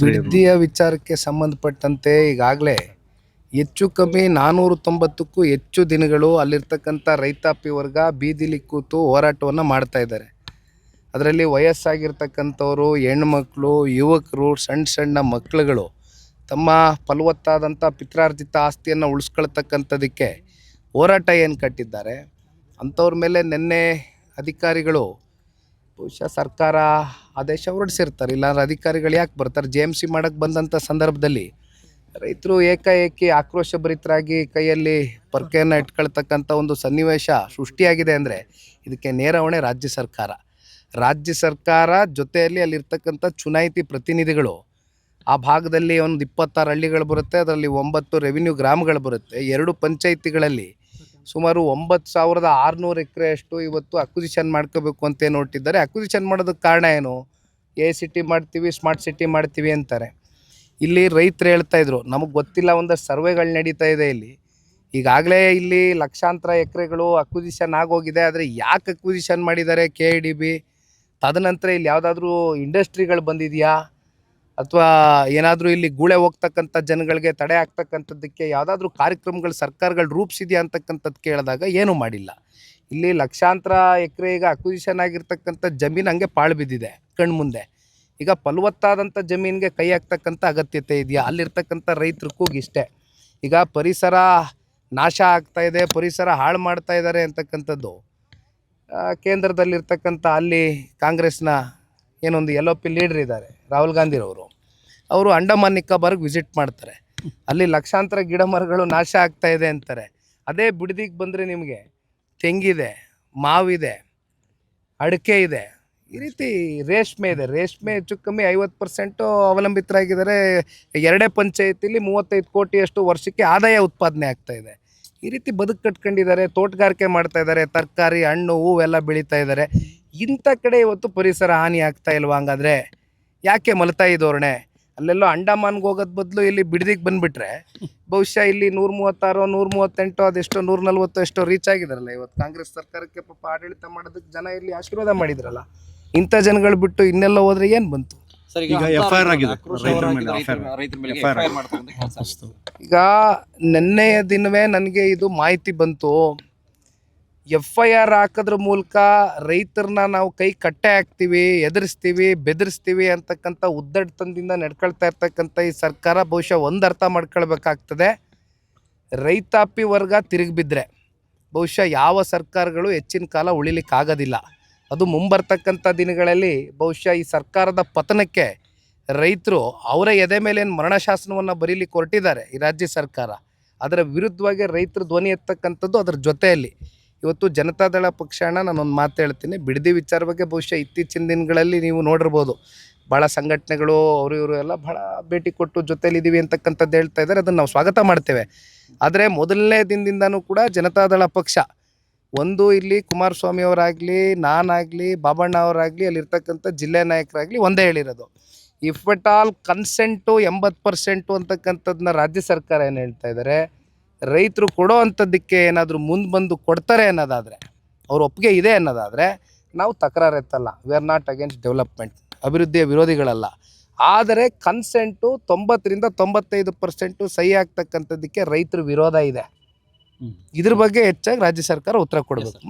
ಬಿಡದಿಯ ವಿಚಾರಕ್ಕೆ ಸಂಬಂಧಪಟ್ಟಂತೆ ಈಗಾಗಲೇ ಹೆಚ್ಚು ಕಮ್ಮಿ 490ಕ್ಕೂ ಹೆಚ್ಚು ದಿನಗಳು ಅಲ್ಲಿರ್ತಕ್ಕಂಥ ರೈತಾಪಿ ವರ್ಗ ಬೀದಿಲಿ ಕೂತು ಹೋರಾಟವನ್ನು ಮಾಡ್ತಾ ಇದ್ದಾರೆ. ಅದರಲ್ಲಿ ವಯಸ್ಸಾಗಿರ್ತಕ್ಕಂಥವರು, ಹೆಣ್ಮಕ್ಳು, ಯುವಕರು, ಸಣ್ಣ ಮಕ್ಕಳುಗಳು ತಮ್ಮ ಫಲವತ್ತಾದಂಥ ಪಿತ್ರಾರ್ಜಿತ ಆಸ್ತಿಯನ್ನು ಉಳಿಸ್ಕೊಳ್ತಕ್ಕಂಥದ್ದಕ್ಕೆ ಹೋರಾಟ ಏನು ಕಟ್ಟಿದ್ದಾರೆ ಅಂಥವ್ರ ಮೇಲೆ ನಿನ್ನೆ ಅಧಿಕಾರಿಗಳು ಬಹುಶಃ ಸರ್ಕಾರ ಆದೇಶ ಹೊರಡಿಸಿರ್ತಾರೆ. ಇಲ್ಲಾಂದ್ರೆ ಅಧಿಕಾರಿಗಳು ಯಾಕೆ ಬರ್ತಾರೆ? JMC ಮಾಡೋಕ್ಕೆ ಬಂದಂಥ ಸಂದರ್ಭದಲ್ಲಿ ರೈತರು ಏಕಾಏಕಿ ಆಕ್ರೋಶಭರಿತರಾಗಿ ಕೈಯಲ್ಲಿ ಪೊರ್ಕೆಯನ್ನು ಇಟ್ಕೊಳ್ತಕ್ಕಂಥ ಒಂದು ಸನ್ನಿವೇಶ ಸೃಷ್ಟಿಯಾಗಿದೆ. ಅಂದರೆ ಇದಕ್ಕೆ ನೇರ ಹೊಣೆ ರಾಜ್ಯ ಸರ್ಕಾರ ಜೊತೆಯಲ್ಲಿ ಅಲ್ಲಿರ್ತಕ್ಕಂಥ ಚುನಾಯಿತಿ ಪ್ರತಿನಿಧಿಗಳು. ಆ ಭಾಗದಲ್ಲಿ ಒಂದು 26 ಹಳ್ಳಿಗಳು ಬರುತ್ತೆ, ಅದರಲ್ಲಿ 9 ರೆವಿನ್ಯೂ ಗ್ರಾಮಗಳು ಬರುತ್ತೆ. 2 ಪಂಚಾಯಿತಿಗಳಲ್ಲಿ ಸುಮಾರು 9,600 ಎಕರೆಯಷ್ಟು ಇವತ್ತು ಅಕ್ವಿಸಿಷನ್ ಮಾಡ್ಕೋಬೇಕು ಅಂತ ಏನು ಹೊರಟಿದ್ದಾರೆ. ಅಕ್ವಿಸಿಷನ್ ಮಾಡೋದಕ್ಕೆ ಕಾರಣ ಏನು? ACT ಮಾಡ್ತೀವಿ, ಸ್ಮಾರ್ಟ್ ಸಿಟಿ ಮಾಡ್ತೀವಿ ಅಂತಾರೆ. ಇಲ್ಲಿ ರೈತರು ಹೇಳ್ತಾಯಿದ್ರು, ನಮಗೆ ಗೊತ್ತಿಲ್ಲ, ಒಂದಷ್ಟು ಸರ್ವೆಗಳು ನಡೀತಾ ಇದೆ ಇಲ್ಲಿ. ಈಗಾಗಲೇ ಇಲ್ಲಿ ಲಕ್ಷಾಂತರ ಎಕರೆಗಳು ಅಕ್ವಿಸಿಷನ್ ಆಗೋಗಿದೆ. ಆದರೆ ಯಾಕೆ ಅಕ್ವಿಸಿಷನ್ ಮಾಡಿದ್ದಾರೆ KIDB? ತದನಂತರ ಇಲ್ಲಿ ಯಾವುದಾದ್ರೂ ಇಂಡಸ್ಟ್ರಿಗಳು ಬಂದಿದೆಯಾ ಅಥವಾ ಏನಾದರೂ ಇಲ್ಲಿ ಗೂಳೆ ಹೋಗ್ತಕ್ಕಂಥ ಜನಗಳಿಗೆ ತಡೆ ಆಗ್ತಕ್ಕಂಥದ್ದಕ್ಕೆ ಯಾವುದಾದ್ರೂ ಕಾರ್ಯಕ್ರಮಗಳು ಸರ್ಕಾರಗಳು ರೂಪಿಸಿದೆಯಾ ಅಂತಕ್ಕಂಥದ್ದು ಕೇಳಿದಾಗ ಏನೂ ಮಾಡಿಲ್ಲ. ಇಲ್ಲಿ ಲಕ್ಷಾಂತರ ಎಕರೆ ಈಗ ಅಕ್ವಿಸಿಷನ್ ಆಗಿರ್ತಕ್ಕಂಥ ಜಮೀನು ಹಂಗೆ ಪಾಳು ಬಿದ್ದಿದೆ ಕಣ್ಮುಂದೆ. ಈಗ ಫಲವತ್ತಾದಂಥ ಜಮೀನಿಗೆ ಕೈ ಹಾಕ್ತಕ್ಕಂಥ ಅಗತ್ಯತೆ ಇದೆಯಾ? ಅಲ್ಲಿರ್ತಕ್ಕಂಥ ರೈತರ ಕೂಗಿಷ್ಟೇ. ಈಗ ಪರಿಸರ ನಾಶ ಆಗ್ತಾಯಿದೆ, ಪರಿಸರ ಹಾಳು ಮಾಡ್ತಾ ಇದ್ದಾರೆ ಅಂತಕ್ಕಂಥದ್ದು ಕೇಂದ್ರದಲ್ಲಿರ್ತಕ್ಕಂಥ ಅಲ್ಲಿ ಕಾಂಗ್ರೆಸ್ನ ಏನೊಂದು LOP ಲೀಡ್ರ್ ಇದ್ದಾರೆ, ರಾಹುಲ್ ಗಾಂಧಿರವರು. ಅವರು ಅಂಡಮಾನ್ ನಿಕೋಬಾರ್ಗೆ ವಿಸಿಟ್ ಮಾಡ್ತಾರೆ. ಅಲ್ಲಿ ಲಕ್ಷಾಂತರ ಗಿಡ ಮರಗಳು ನಾಶ ಆಗ್ತಾಯಿದೆ ಅಂತಾರೆ. ಅದೇ ಬಿಡದಿಗೆ ಬಂದರೆ ನಿಮಗೆ ತೆಂಗಿದೆ, ಮಾವಿದೆ, ಅಡಿಕೆ ಇದೆ, ಈ ರೀತಿ ರೇಷ್ಮೆ ಇದೆ. ರೇಷ್ಮೆ ಹೆಚ್ಚು ಕಮ್ಮಿ 50% ಅವಲಂಬಿತರಾಗಿದ್ದಾರೆ. 2 ಪಂಚಾಯತಿಲಿ 35 ಕೋಟಿಯಷ್ಟು ವರ್ಷಕ್ಕೆ ಆದಾಯ ಉತ್ಪಾದನೆ ಆಗ್ತಾಯಿದೆ. ಈ ರೀತಿ ಬದುಕು ಕಟ್ಕೊಂಡಿದ್ದಾರೆ, ತೋಟಗಾರಿಕೆ ಮಾಡ್ತಾಯಿದ್ದಾರೆ, ತರಕಾರಿ, ಹಣ್ಣು, ಹೂವೆಲ್ಲ ಬೆಳೀತಾ ಇದ್ದಾರೆ. ಇಂಥ ಕಡೆ ಇವತ್ತು ಪರಿಸರ ಹಾನಿ ಆಗ್ತಾ ಇಲ್ವಾ? ಹಂಗಾದರೆ ಯಾಕೆ ಮಲತಾಯಿ ಧೋರಣೆ? ಅಲ್ಲೆಲ್ಲೋ ಅಂಡಮಾನ್ಗೆ ಹೋಗೋದು ಬದಲು ಇಲ್ಲಿ ಬಿಡದಿಗೆ ಬಂದುಬಿಟ್ರೆ ಬಹುಶಃ ಇಲ್ಲಿ 136, 138 ಅದೆಷ್ಟೋ 140 ಎಷ್ಟೋ ರೀಚ್ ಆಗಿದಾರಲ್ಲ. ಇವತ್ತು ಕಾಂಗ್ರೆಸ್ ಸರ್ಕಾರಕ್ಕೆ ಪಾಪ ಆಡಳಿತ ಮಾಡೋದಕ್ಕೆ ಜನ ಇಲ್ಲಿ ಆಶೀರ್ವಾದ ಮಾಡಿದ್ರಲ್ಲ. ಇಂಥ ಜನಗಳು ಬಿಟ್ಟು ಇನ್ನೆಲ್ಲ ಹೋದರೆ ಏನು ಬಂತು? ಈಗ ನಿನ್ನೆಯ ದಿನವೇ ನನಗೆ ಇದು ಮಾಹಿತಿ ಬಂತು. FIR ಹಾಕೋದ್ರ ಮೂಲಕ ರೈತರನ್ನ ನಾವು ಕೈ ಕಟ್ಟೆ ಹಾಕ್ತೀವಿ, ಎದುರಿಸ್ತೀವಿ, ಬೆದರಿಸ್ತೀವಿ ಅಂತಕ್ಕಂಥ ಉದ್ದಟತನದಿಂದ ನಡ್ಕೊಳ್ತಾ ಇರ್ತಕ್ಕಂಥ ಈ ಸರ್ಕಾರ ಬಹುಶಃ ಒಂದು ಅರ್ಥ ಮಾಡ್ಕೊಳ್ಬೇಕಾಗ್ತದೆ. ರೈತಾಪಿ ವರ್ಗ ತಿರುಗಿಬಿದ್ರೆ ಬಹುಶಃ ಯಾವ ಸರ್ಕಾರಗಳು ಹೆಚ್ಚಿನ ಕಾಲ ಉಳಿಲಿಕ್ಕಾಗೋದಿಲ್ಲ. ಅದು ಮುಂಬರ್ತಕ್ಕಂಥ ದಿನಗಳಲ್ಲಿ ಬಹುಶಃ ಈ ಸರ್ಕಾರದ ಪತನಕ್ಕೆ ರೈತರು ಅವರ ಎದೆ ಮೇಲೆ ಏನು ಮರಣಶಾಸನವನ್ನು ಬರೀಲಿಕ್ಕೆ ಹೊರಟಿದ್ದಾರೆ ಈ ರಾಜ್ಯ ಸರ್ಕಾರ. ಅದರ ವಿರುದ್ಧವಾಗಿ ರೈತರು ಧ್ವನಿ ಎತ್ತಕ್ಕಂಥದ್ದು. ಅದರ ಜೊತೆಯಲ್ಲಿ ಇವತ್ತು ಜನತಾದಳ ಪಕ್ಷನ ನಾನೊಂದು ಮಾತು ಹೇಳ್ತೀನಿ. ಬಿಡದಿ ವಿಚಾರ ಬಗ್ಗೆ ಬಹುಶಃ ಇತ್ತೀಚಿನ ದಿನಗಳಲ್ಲಿ ನೀವು ನೋಡಿರ್ಬೋದು, ಭಾಳ ಸಂಘಟನೆಗಳು ಅವರು ಇವರು ಎಲ್ಲ ಭಾಳ ಭೇಟಿ ಕೊಟ್ಟು ಜೊತೆಲಿದ್ದೀವಿ ಅಂತಕ್ಕಂಥದ್ದು ಹೇಳ್ತಾ ಇದ್ದಾರೆ. ಅದನ್ನು ನಾವು ಸ್ವಾಗತ ಮಾಡ್ತೇವೆ. ಆದರೆ ಮೊದಲನೇ ದಿನದಿಂದನೂ ಕೂಡ ಜನತಾದಳ ಪಕ್ಷ ಒಂದು ಇಲ್ಲಿ ಕುಮಾರಸ್ವಾಮಿ ಅವರಾಗಲಿ, ನಾನಾಗಲಿ, ಬಾಬಣ್ಣ ಅವರಾಗಲಿ, ಅಲ್ಲಿರ್ತಕ್ಕಂಥ ಜಿಲ್ಲೆ ನಾಯಕರಾಗಲಿ ಒಂದೇ ಹೇಳಿರೋದು, ಇಫ್ ಎಟ್ ಆಲ್ ಕನ್ಸೆಂಟು 80% ಅಂತಕ್ಕಂಥದ್ದನ್ನ ರಾಜ್ಯ ಸರ್ಕಾರ ಏನು ಹೇಳ್ತಾ ಇದ್ದಾರೆ, ರೈತರು ಕೊಡೋ ಅಂಥದ್ದಕ್ಕೆ ಏನಾದರೂ ಮುಂದೆ ಬಂದು ಕೊಡ್ತಾರೆ ಅನ್ನೋದಾದರೆ, ಅವ್ರ ಒಪ್ಪಿಗೆ ಇದೆ ಅನ್ನೋದಾದರೆ ನಾವು ತಕರಾರು ಎತ್ತಲ್ಲ. We are not against development, ಅಭಿವೃದ್ಧಿಯ ವಿರೋಧಿಗಳಲ್ಲ. ಆದರೆ ಕನ್ಸೆಂಟು 90ರಿಂದ 95% ಸಹಿ ಆಗ್ತಕ್ಕಂಥದ್ದಕ್ಕೆ ರೈತರ ವಿರೋಧ ಇದೆ. ಇದ್ರ ಬಗ್ಗೆ ಹೆಚ್ಚಾಗಿ ರಾಜ್ಯ ಸರ್ಕಾರ ಉತ್ತರ ಕೊಡಬೇಕು.